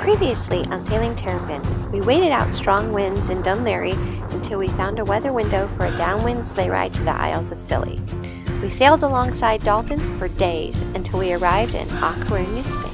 Previously on Sailing Terrapin, we waited out strong winds in Dunleary until we found a weather window for a downwind sleigh ride to the Isles of Scilly. We sailed alongside dolphins for days until we arrived in Coruña, Spain.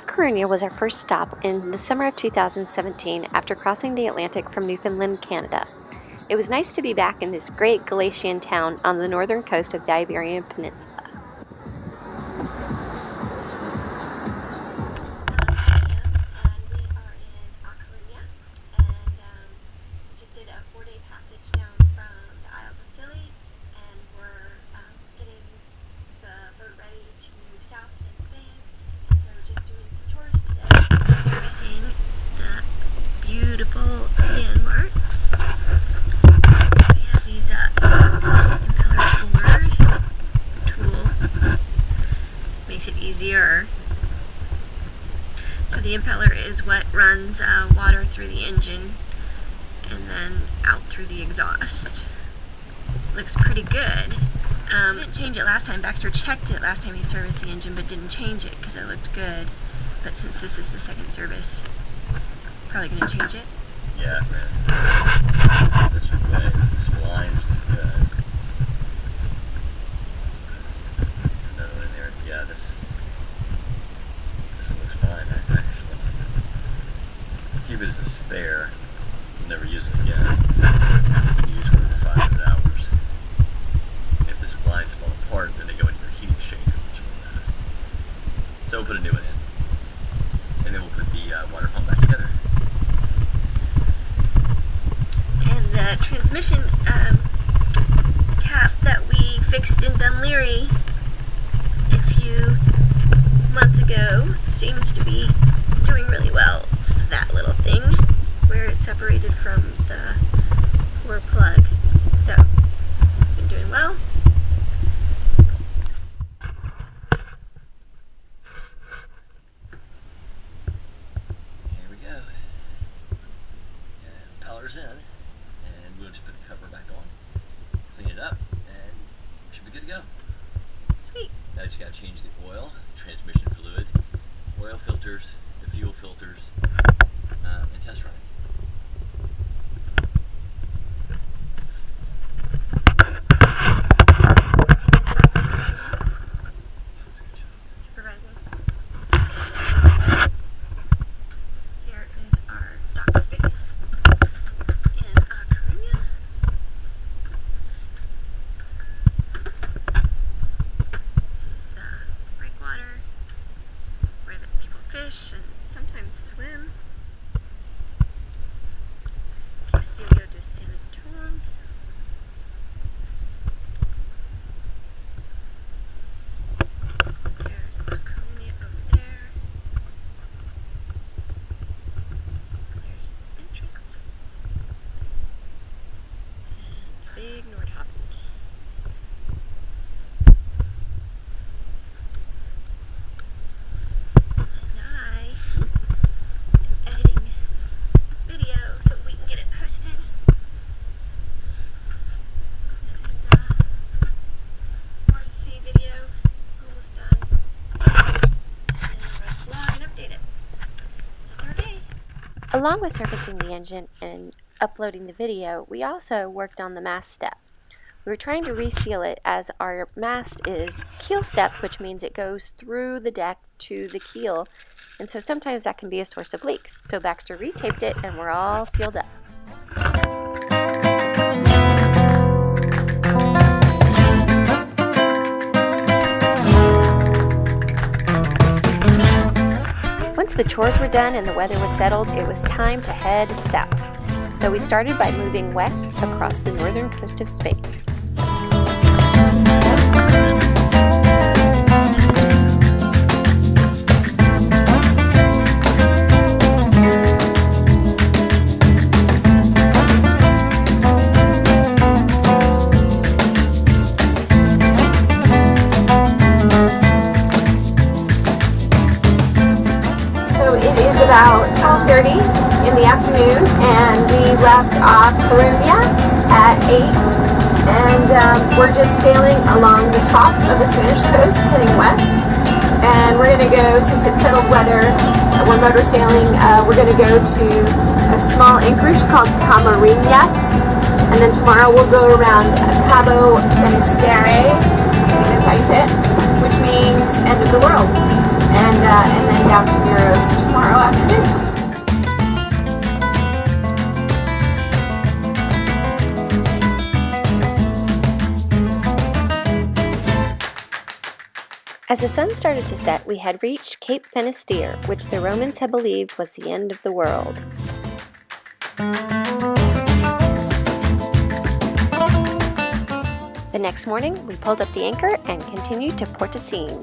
Coruña was our first stop in the summer of 2017 after crossing the Atlantic from Newfoundland, Canada. It was nice to be back in this great Galician town on the northern coast of the Iberian peninsula. Beautiful landmark. We have these impeller pullers. Tool makes it easier. So the impeller is what runs water through the engine and then out through the exhaust. Looks pretty good. Didn't change it last time. Baxter checked it last time he serviced the engine, but didn't change it because it looked good. But since this is the second service, probably gonna change it. Yeah, man. This way, this line's good. Another one in there. Yeah, this looks fine. Actually, keep it as a spare. I'll never use it again. It's been used for 500 hours. If this blinds fall apart, then they go into your heat exchanger. So we'll put a new one in, and then we'll put the water pump back together. The transmission cap that we fixed in Dunleary a few months ago seems to be doing really well. That little thing where it's separated from the core plug. So it's been doing well. Here we go. Impeller's in. We'll just put the cover back on, clean it up, and we should be good to go. Sweet. Now I just got to change the oil, transmission fluid, oil filters, the fuel filters, and test run it. Supervising. Here is our dock space. Fish and sometimes swim. Castillo de Sanitón. There's a Coruña over there. There's the entrance. And big Nordhafen. Along with servicing the engine and uploading the video, we also worked on the mast step. We were trying to reseal it as our mast is keel step, which means it goes through the deck to the keel, and so sometimes that can be a source of leaks. So Baxter retaped it and we're all sealed up. Once the chores were done and the weather was settled, it was time to head south. So we started by moving west across the northern coast of Spain. about 12:30 in the afternoon, and we left off Coruña at 8, and we're just sailing along the top of the Spanish coast heading west. And we're going to go, since it's settled weather, we're motor sailing, we're going to go to a small anchorage called Rias, and then tomorrow we'll go around Cabo Finisterre, I think that's how you say it, which means end of the world, and then down to Miros tomorrow afternoon. As the sun started to set, we had reached Cape Finisterre, which the Romans had believed was the end of the world. The next morning, we pulled up the anchor and continued to Portocine.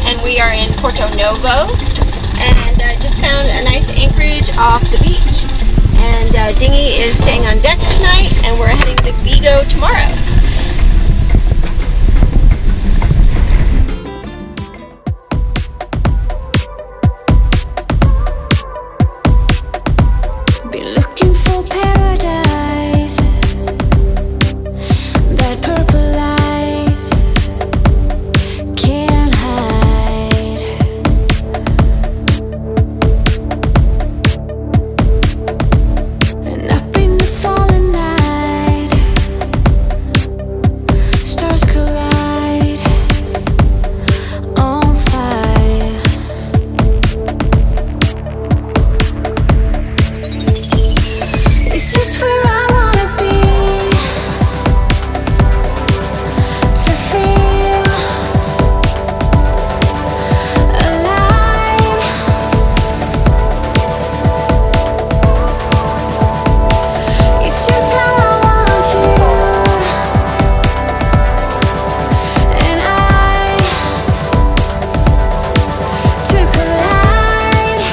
And we are in Porto Novo, and just found a nice anchorage off the beach. And dinghy is staying on deck tonight, and we're heading to Vigo tomorrow. Been looking for paradise, that purple light can't hide. And up in the falling night, stars collide on fire. It's just where I wanna be, to feel alive. It's just how I want you, and I to collide.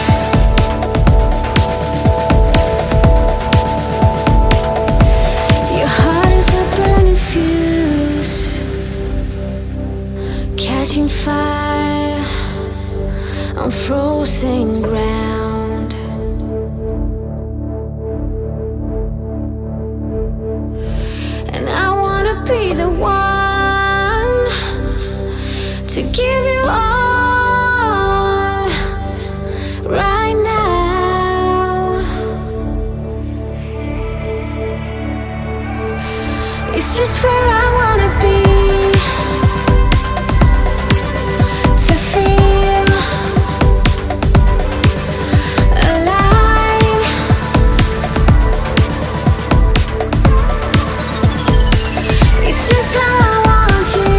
Your heart is a burning fuse, catching fire on frozen ground. And I wanna be the one to give you all right now. It's just where I wanna be, to feel alive. It's just how I want you,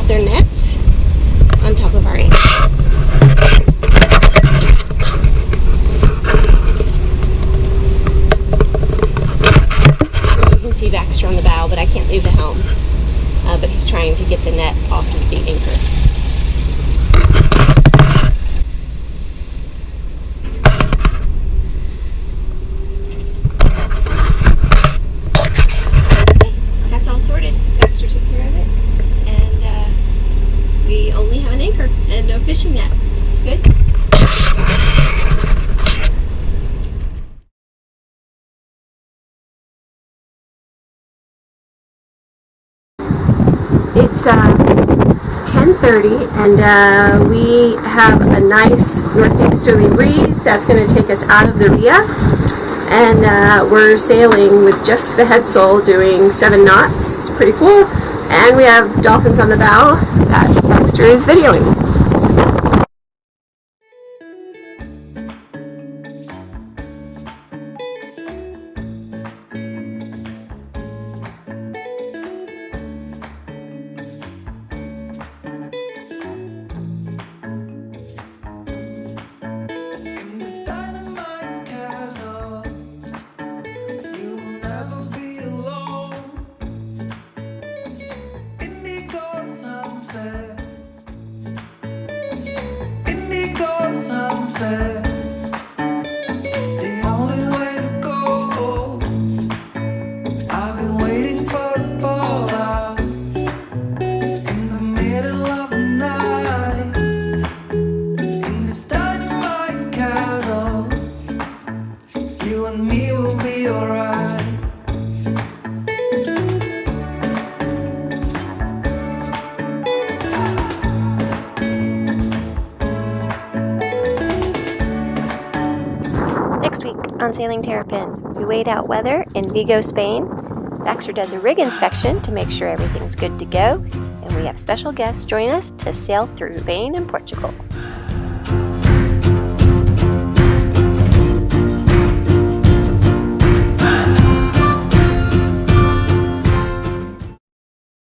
out their nets on top of our anchor. You can see Baxter on the bow, but I can't leave the helm. But he's trying to get the net off of the anchor. That's all sorted. Baxter took care of it. And we only have an anchor and no fishing net. Good? It's 10:30 and we have a nice northeasterly breeze that's going to take us out of the ria, and we're sailing with just the headsail doing 7 knots. It's pretty cool, and we have dolphins on the bow that Baxter is videoing. It's the only way to go. I've been waiting for the fallout in the middle of the night. In this dynamite castle, you and me will be alright. Next week on Sailing Terrapin, we wait out weather in Vigo, Spain. Baxter does a rig inspection to make sure everything's good to go, and we have special guests join us to sail through Spain and Portugal.